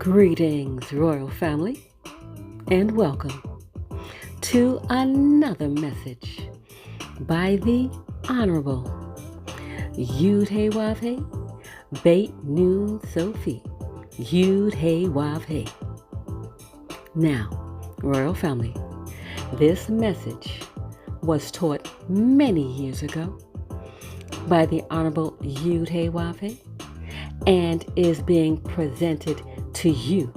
Greetings, Royal Family, and welcome to another message by the Honorable Yud-Hey Wav-Hey Beit Nun Sophie Yud-Hey Wav-Hey. Now, Royal Family, this message was taught many years ago by the Honorable Yud-Hey Wav-Hey and is being presented to you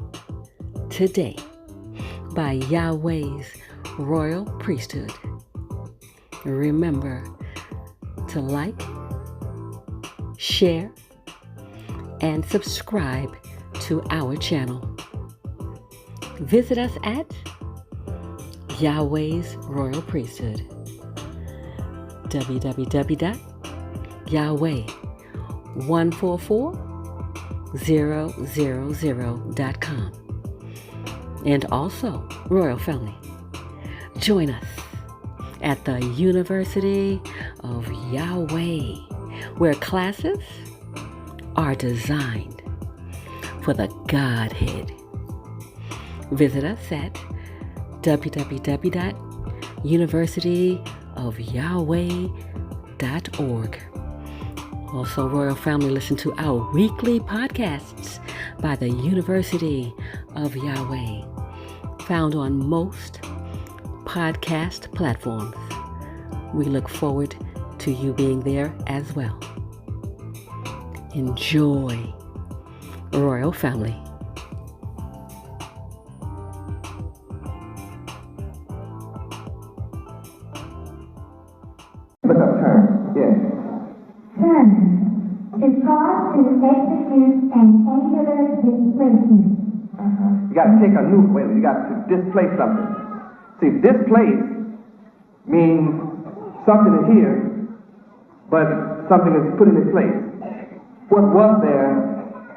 today by Yahweh's Royal Priesthood. Remember to like, share, and subscribe to our channel. Visit us at Yahweh's Royal Priesthood, www.yahweh144000.com. And also, Royal Family, join us at the University of Yahweh, where classes are designed for the Godhead. Visit us at www.universityofyahweh.org. Also, Royal Family, listen to our weekly podcasts by the University of Yahweh, found on most podcast platforms. We look forward to you being there as well. Enjoy, Royal Family. Look up, turn. Yes. Turn. To cause to execute an angular displacement. You got to take a new way. You got to displace something. See, displace means something is here, but something is put in its place. What was there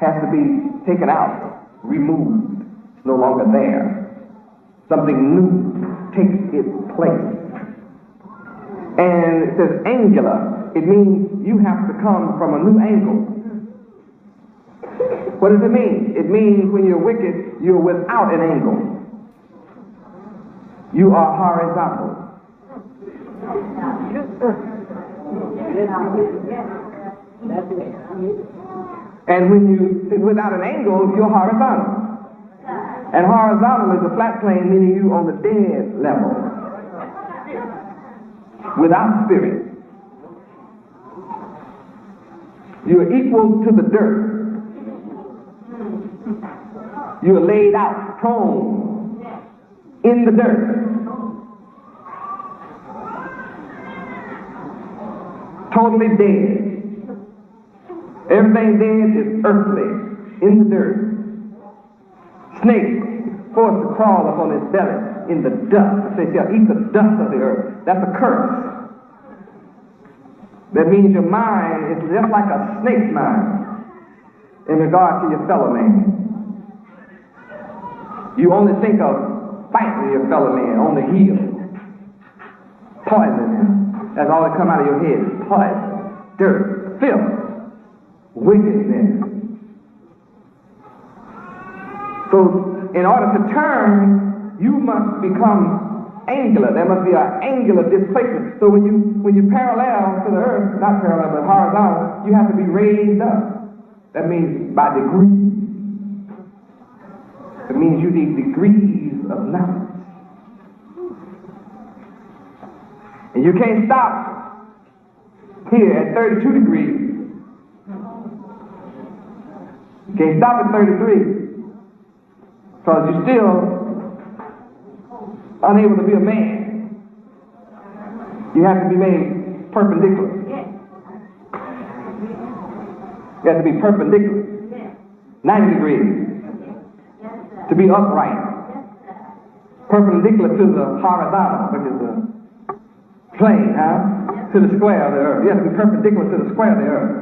has to be taken out, removed. It's no longer there. Something new takes its place. And it says angular. It means you have to come from a new angle. What does it mean? It means when you're wicked, you're without an angle. You are horizontal. And when you sit without an angle, you're horizontal. And horizontal is a flat plane, meaning you on the dead level. Without spirit. You're equal to the dirt. You're laid out, prone, in the dirt. Totally dead. Everything dead is earthly, in the dirt. Snake forced to crawl up on his belly in the dust. They shall eat the dust of the earth. That's a curse. That means your mind is just like a snake's mind in regard to your fellow man. You only think of fighting your fellow man on the heel. Poison. That's all that come out of your head. Poison, dirt, filth, wickedness. So in order to turn, you must become angular. There must be an angular displacement. So when you parallel to the earth, not parallel but horizontal, you have to be raised up. That means by degrees. It means you need degrees of knowledge. And you can't stop here at 32 degrees. You can't stop at 33 because you're still unable to be a man. You have to be made perpendicular. You have to be perpendicular. 90 degrees. To be upright. Perpendicular to the horizontal, which is the plane, to the square of the earth. You have to be perpendicular to the square of the earth.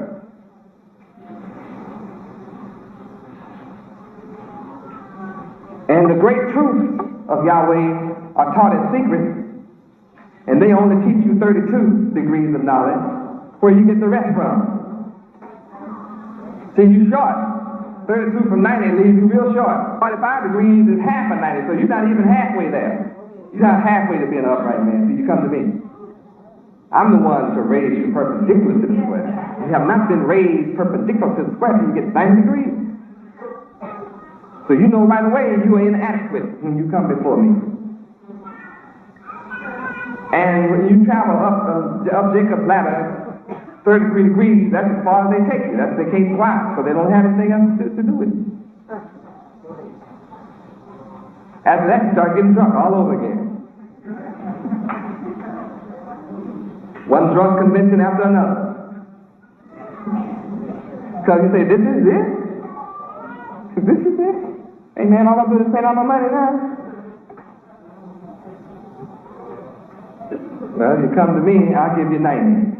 And the great truths of Yahweh are taught in secret, and they only teach you 32 degrees of knowledge, where you get the rest from. See, you're short 32 from 90 leaves you real short. 45 degrees is half of 90, so you're not even halfway there. You're not halfway to being an upright man, so you come to me. I'm the one to raise you perpendicular to the square. You have not been raised perpendicular to the square till you get 90 degrees. So you know right away you are inadequate when you come before me. And when you travel up Jacob's ladder, 33 degrees, that's as far as they take you. That's they can't go out, so they don't have anything else to do with you. After that, you start getting drunk all over again. One drunk convention after another. Because you say, this is it? This is it? Hey man, all I'm doing is paying all my money now. Well, you come to me, I'll give you 90.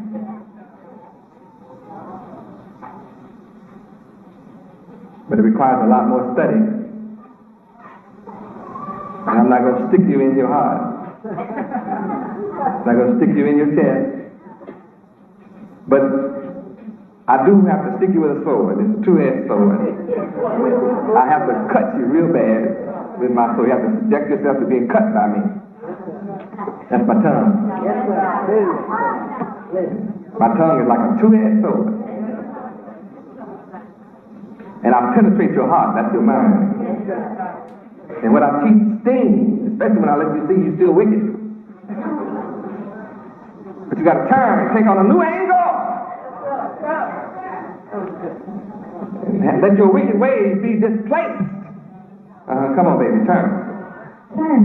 But it requires a lot more study. And I'm not going to stick you in your heart. I'm not going to stick you in your chest. But I do have to stick you with a sword. It's a two-edged sword. I have to cut you real bad with my sword. You have to subject yourself to being cut by me. That's my tongue. My tongue is like a two-edged sword. And I penetrate your heart. That's your mind. And what I teach stings, especially when I let you see you're still wicked. But you got to turn, take on a new angle. And let your wicked ways be displaced. Come on, baby, turn. Turn.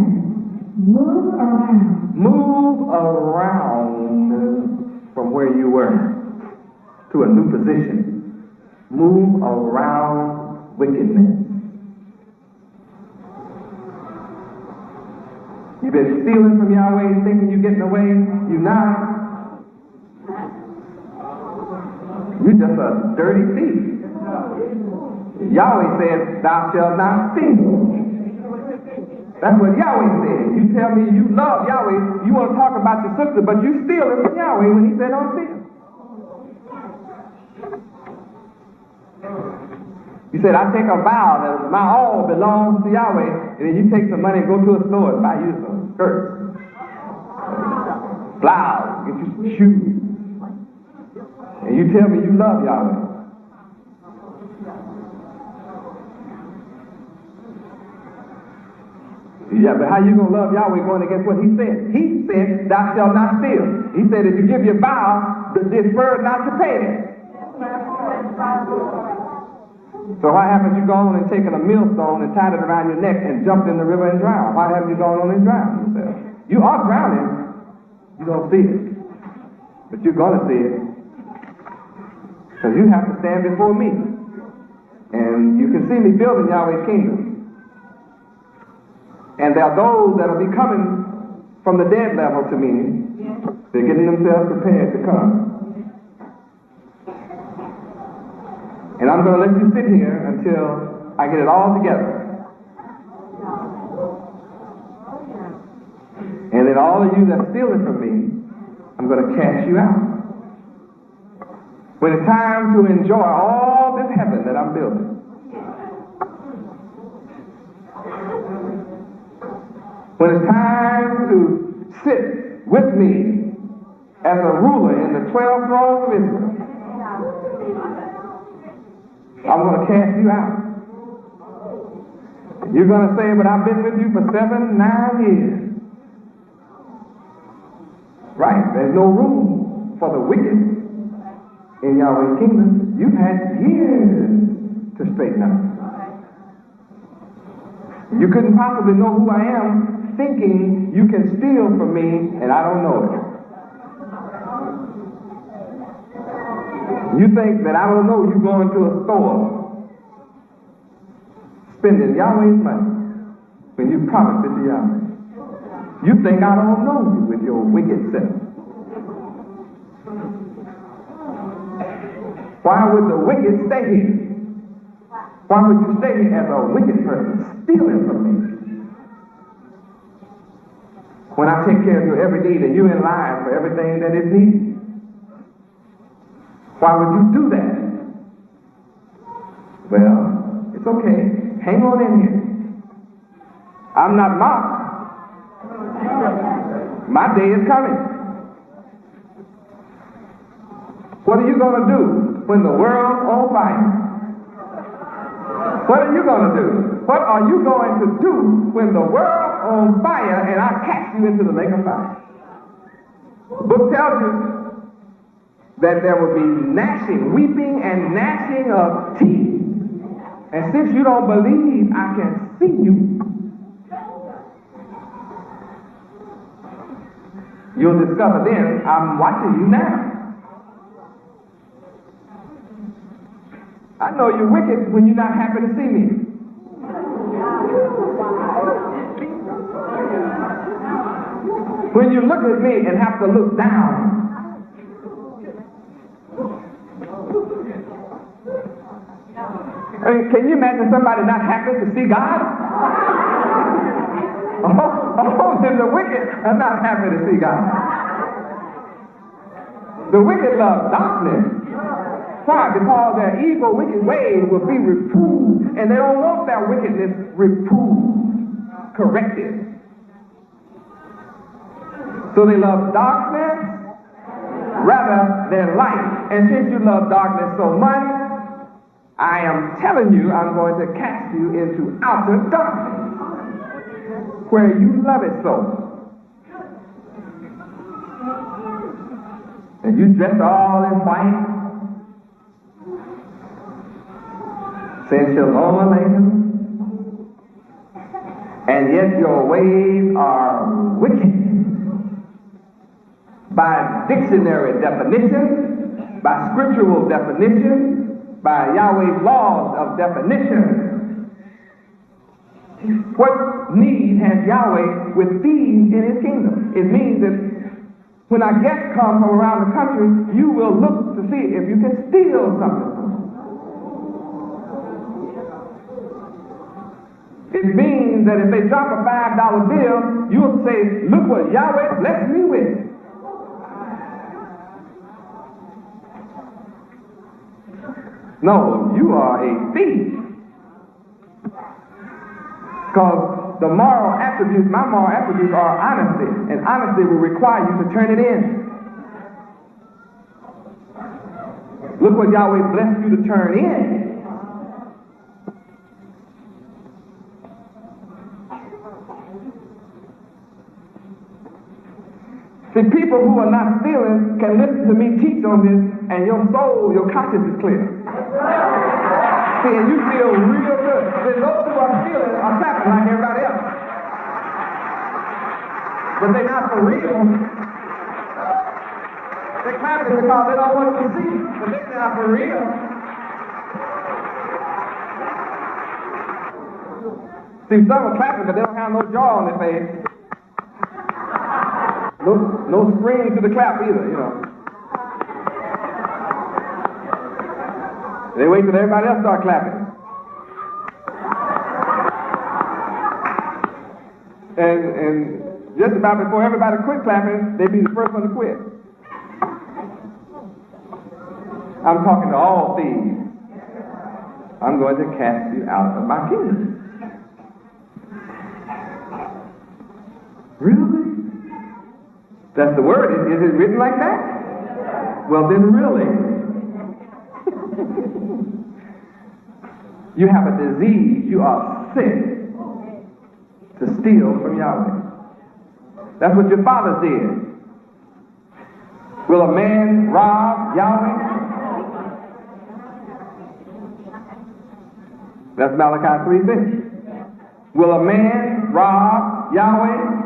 Move around. Move around from where you were to a new position. Move around wickedness. You've been stealing from Yahweh, thinking you're getting away. You're not. You're just a dirty thief. Yahweh said, thou shalt not steal. That's what Yahweh said. You tell me you love Yahweh, you want to talk about your sister, but you stealing from Yahweh when he said don't steal. You said, I take a vow that my all belongs to Yahweh, and then you take some money and go to a store and buy you some skirts, blouse, get you some shoes, and you tell me you love Yahweh. Yeah, but how you going to love Yahweh going against what he said? He said, thou shalt not steal. He said, if you give your vow, defer not to pay it. So why haven't you gone and taken a millstone and tied it around your neck and jumped in the river and drowned? Why haven't you gone on and drowned yourself? You are drowning. You don't see it. But you're going to see it. Because you have to stand before me. And you can see me building Yahweh's kingdom. And there are those that will be coming from the dead level to me. They're getting themselves prepared to come. And I'm going to let you sit here until I get it all together. And then all of you that steal it from me, I'm going to cast you out. When it's time to enjoy all this heaven that I'm building, when it's time to sit with me as a ruler in the 12 thrones of Israel, I'm going to cast you out. You're going to say, but I've been with you for 9 years. Right, there's no room for the wicked in Yahweh's kingdom. You've had years to straighten up. You couldn't possibly know who I am thinking you can steal from me and I don't know it. You think that I don't know you going to a store spending Yahweh's money when you promised it to Yahweh. You think I don't know you with your wicked self. Why would the wicked stay here? Why would you stay here as a wicked person stealing from me? When I take care of your every need and you're in line for everything that is needed? Why would you do that? Well, It's okay. Hang on in here. I'm not mocked. My day is coming. What are you going to do when the world's on fire? What are you going to do? What are you going to do when the world's on fire and I cast you into the lake of fire? The book tells you that there will be gnashing, weeping and gnashing of teeth. And since you don't believe I can see you, you'll discover then I'm watching you now. I know you're wicked when you're not happy to see me. When you look at me and have to look down. I mean, can you imagine somebody not happy to see God? Then the wicked are not happy to see God. The wicked love darkness. Why? Because their evil, wicked ways will be reproved, and they don't want their wickedness reproved, corrected. So they love darkness rather than light. And since you love darkness so much, I am telling you, I'm going to cast you into outer darkness, where you love it so. And you dress all in white, saying shalom aleichem, and yet your ways are wicked. By dictionary definition, by scriptural definition, by Yahweh's laws of definition. What need has Yahweh with thieves in his kingdom? It means that when our guests come from around the country, you will look to see if you can steal something. It means that if they drop a $5 bill, you'll say, look what Yahweh blessed me with. No, you are a thief. Because the moral attributes, my moral attributes are honesty, and honesty will require you to turn it in. Look what Yahweh blessed you to turn in. See, people who are not stealing can listen to me teach on this, and your soul, your conscience is clear. See, and you feel real good. Then those who are stealing are clapping like everybody else. But they're not for real. They're clapping because they don't want you to see, but they're not for real. See, some are clapping, but they don't have no jaw on their face. No spring to the clap either, you know. They wait till everybody else start clapping. And just about before everybody quit clapping, they be the first one to quit. I'm talking to all thieves. I'm going to cast you out of my kingdom. Really? That's the word. Is it written like that? Well, then really. You have a disease. You are sick to steal from Yahweh. That's what your fathers did. Will a man rob Yahweh? That's Malachi 3:6. Will a man rob Yahweh?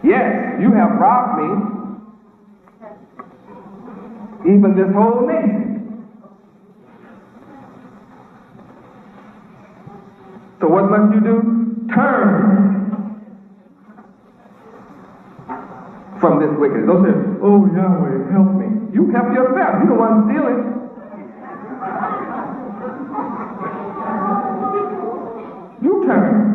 Yes, you have robbed me, even this whole nation. So what must you do? Turn from this wickedness. Don't say, oh, Yahweh, help me. You help yourself. You're the one stealing. You turn.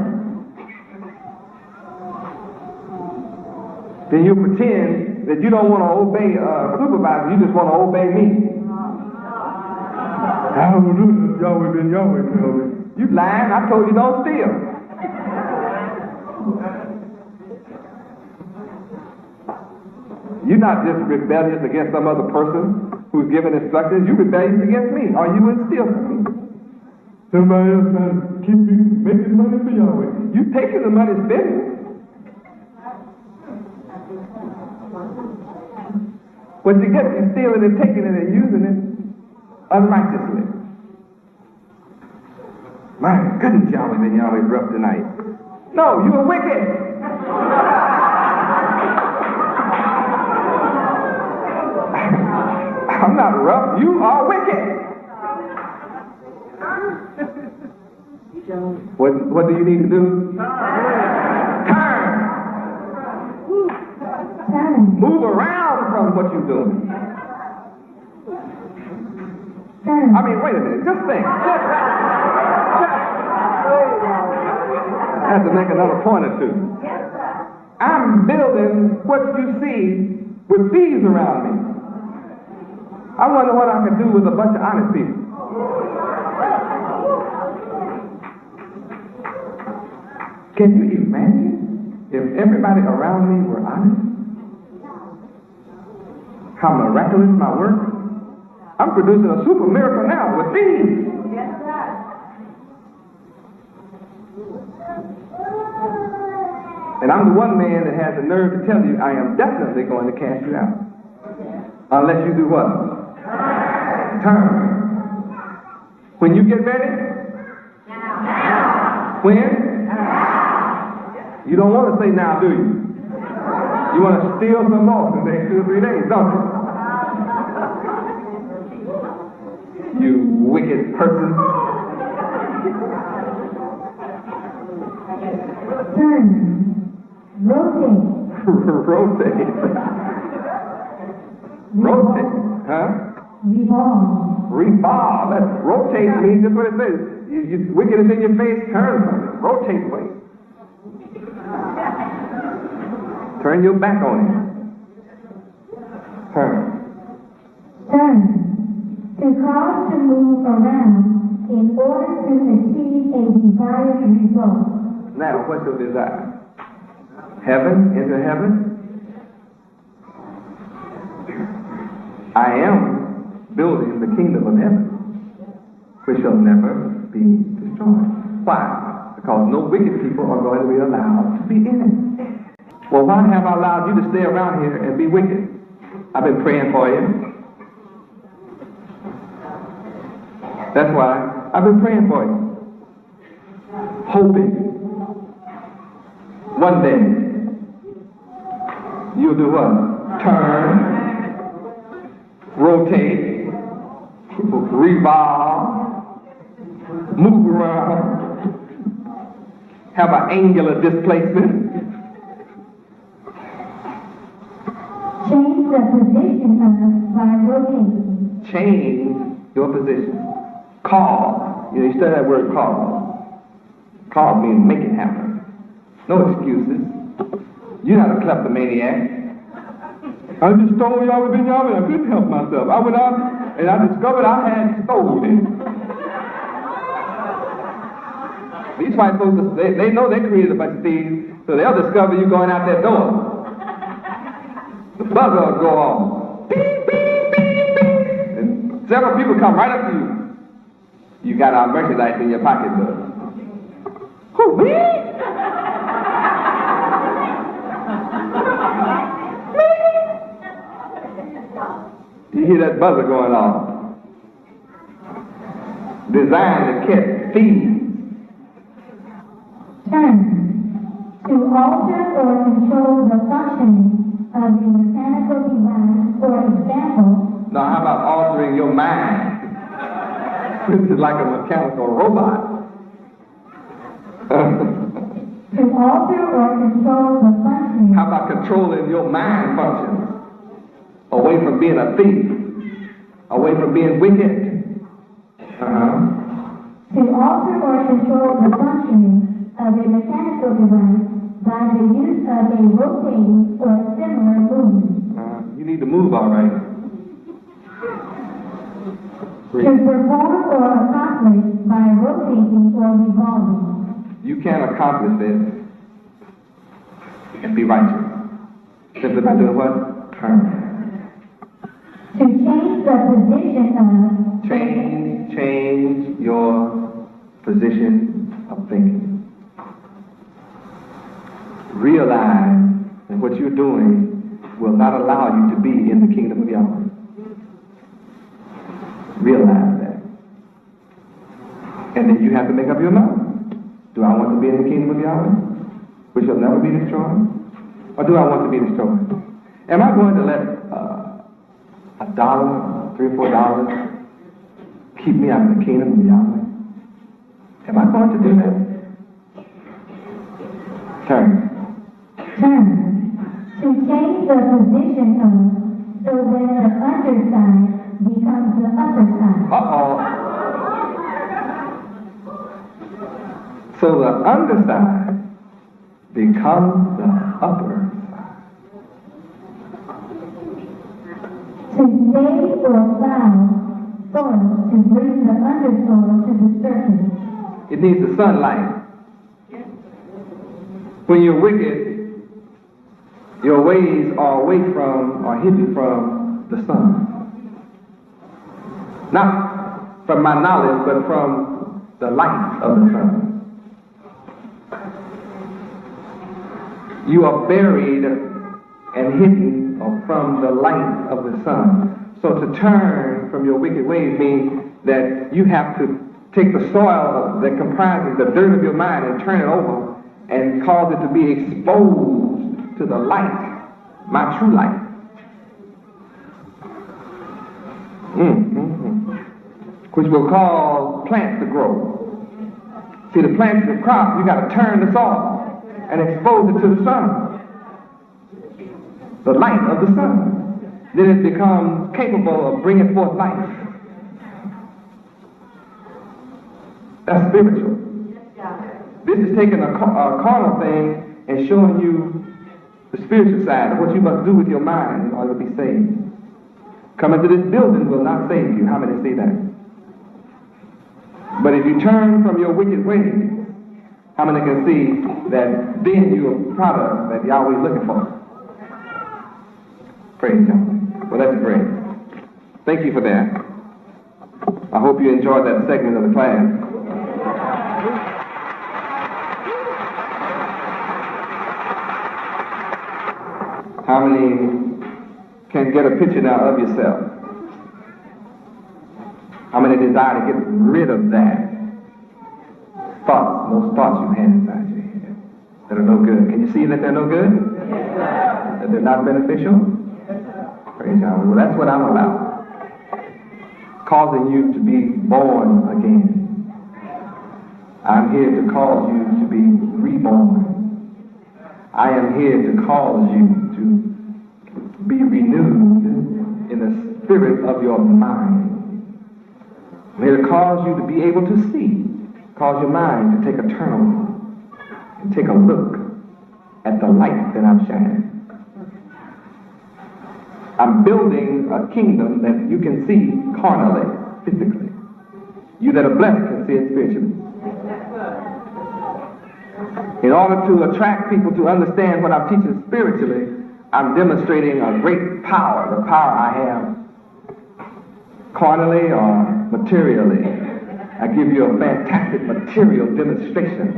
Then you pretend that you don't want to obey a supervisor, you just want to obey me. Hallelujah. Yahweh been Yahweh tell me. You lying, I told you don't steal. You're not just rebellious against some other person who's giving instructions. You're rebellious against me, or you wouldn't steal from me. Somebody else trying to keep you making money for Yahweh. You taking the money, spending it. What you get, you're stealing and taking it and using it unrighteously. My goodness, Yahweh been Yahweh's rough tonight. No, you were wicked. I'm not rough, you are wicked. What do you need to do? Turn. Move around from what you're doing. I mean, wait a minute, just think. I have to make another point or two. I'm building what you see with thieves around me. I wonder what I can do with a bunch of honest people. Can you imagine if everybody around me were honest? How miraculous my work. I'm producing a super miracle now with thieves. And I'm the one man that has the nerve to tell you I am definitely going to cast you out. Unless you do what? Turn. When you get ready? When? You don't want to say now, do you? You want to steal some more in the next 2 or 3 days, don't you? You wicked person. Turn. Rotate. Rotate. Rotate. Huh? Revolve. Revolve. That's rotate means just what it says. You wicked is in your face, turn from it. Rotate for you. Turn your back on it. Turn. Turn. To cause to move around in order to achieve a desired result. Now, what's your desire? Heaven, into heaven? I am building the kingdom of heaven, which shall never be destroyed. Why? Because no wicked people are going to be allowed to be in it. Well, why have I allowed you to stay around here and be wicked? I've been praying for you. That's why I've been praying for you. Hoping one day you'll do what? Turn, rotate, revolve, move around, have an angular displacement. Change the position by rotating. Change your position. Call. You know, you study that word call. Call means make it happen. No excuses. You're not a kleptomaniac. I just stole Yahweh ben Yahweh. I couldn't help myself. I went out and I discovered I had stolen. These white folks, they know they created a bunch of thieves, so they'll discover you going out that door. The buzzer will go off. Beep, beep, beep, beep. And several people come right up to you. You got our merchandise in your pocketbook. Who-wee? You hear that buzzer going off. Designed to catch thieves. Turn. To alter or control the functioning of the mechanical device, for example. Now, how about altering your mind? This is like a mechanical robot. To alter or control the functioning. How about controlling your mind functions? Away from being a thief. Away from being wicked. To alter or control the functioning of a mechanical device by the use of a rotating or similar movement. You need to move, all right. To perform or accomplish by rotating or revolving. You can't accomplish this and be righteous. Simply by doing what? Turn. To change the position of. Change your position of thinking. Realize that what you're doing will not allow you to be in the kingdom of Yahweh. Realize that. And then you have to make up your mind. Do I want to be in the kingdom of Yahweh, which shall never be destroyed? Or do I want to be destroyed? Am I going to let $1, $3 or $4 keep me out of the kingdom of Yahweh? Am I going to do that? Turn. To change the position of, so that the underside becomes the upper side. Uh-oh. So the underside becomes the upper side. To save or plow soil to bring the undersoil to the surface. It needs the sunlight. When you're wicked, your ways are away from or hidden from the sun. Not from my knowledge, but from the light of the sun. You are buried and hidden from the light of the sun. So to turn from your wicked ways means that you have to take the soil that comprises the dirt of your mind and turn it over and cause it to be exposed to the light, my true light. Which will cause plants to grow. See, the plants, the crop, you got to turn the soil and expose it to the sun, the light of the sun. Then it becomes capable of bringing forth life. That's spiritual. This is taking a carnal thing and showing you the spiritual side of what you must do with your mind in order to be saved. Coming to this building will not save you. How many see that? But if you turn from your wicked ways, how many can see that then you're a product that Yahweh is looking for? Praise Yahweh. Well, that's great. Thank you for that. I hope you enjoyed that segment of the class. How many can get a picture now of yourself? How many desire to get rid of that thoughts, those thoughts you had inside your head that are no good? Can you see that they're no good? That they're not beneficial? Praise God. Well, that's what I'm about. Causing you to be born again. I'm here to cause you to be reborn. I am here to cause you to be renewed in the spirit of your mind. I'm here to cause you to be able to see, cause your mind to take a turn and take a look at the light that I'm shining. I'm building a kingdom that you can see carnally, physically. You that are blessed can see it spiritually. In order to attract people to understand what I'm teaching spiritually, I'm demonstrating a great power, the power I have carnally or materially. I give you a fantastic material demonstration.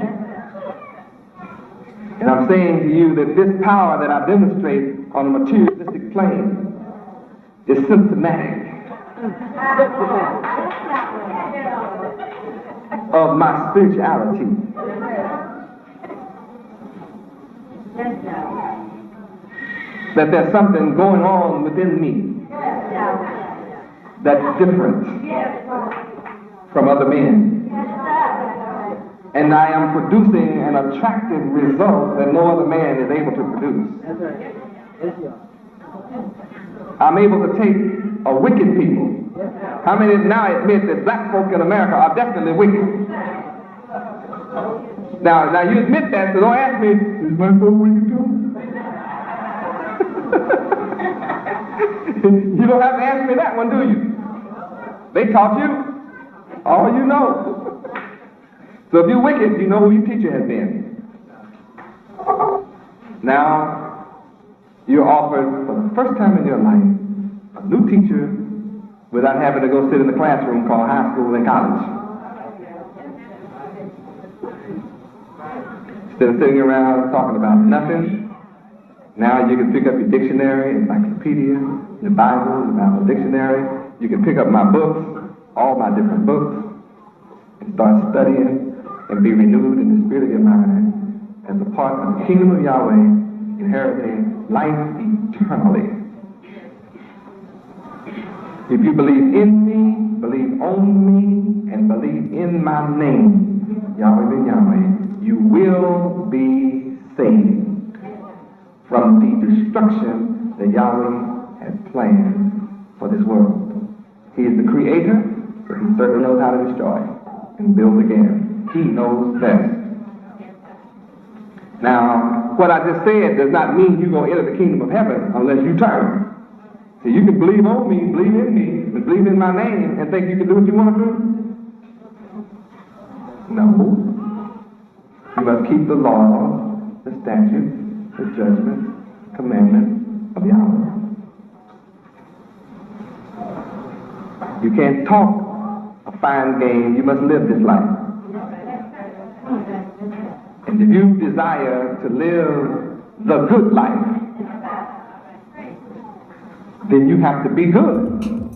And I'm saying to you that this power that I demonstrate on a materialistic plane is symptomatic of my spirituality. That there's something going on within me that's different from other men. And I am producing an attractive result that no other man is able to produce. I'm able to take a wicked people. How many now admit that black folk in America are definitely wicked? Now you admit that, so don't ask me, is my folk wicked too? You don't have to ask me that one, do you? They taught you all you know. So if you're wicked, you know who your teacher has been. Now, you're offered for the first time in your life a new teacher without having to go sit in the classroom called high school and college. Instead of sitting around talking about nothing, now you can pick up your dictionary, encyclopedia, your Bible, the Bible dictionary. You can pick up my books, all my different books, and start studying and be renewed in the spirit of your mind as a part of the kingdom of Yahweh, inheriting life eternally. If you believe in me, believe on me, and believe in my name, Yahweh ben Yahweh, you will be saved from the destruction that Yahweh has planned for this world. He is the creator, so he certainly knows how to destroy and build again. He knows best. Now, what I just said does not mean you're going to enter the kingdom of heaven unless you turn. So you can believe on me, believe in me, and believe in my name and think you can do what you want to do? No. You must keep the laws, the statutes, the judgments, commandments of Yahweh. You can't talk a fine game, you must live this life. And if you desire to live the good life, then you have to be good.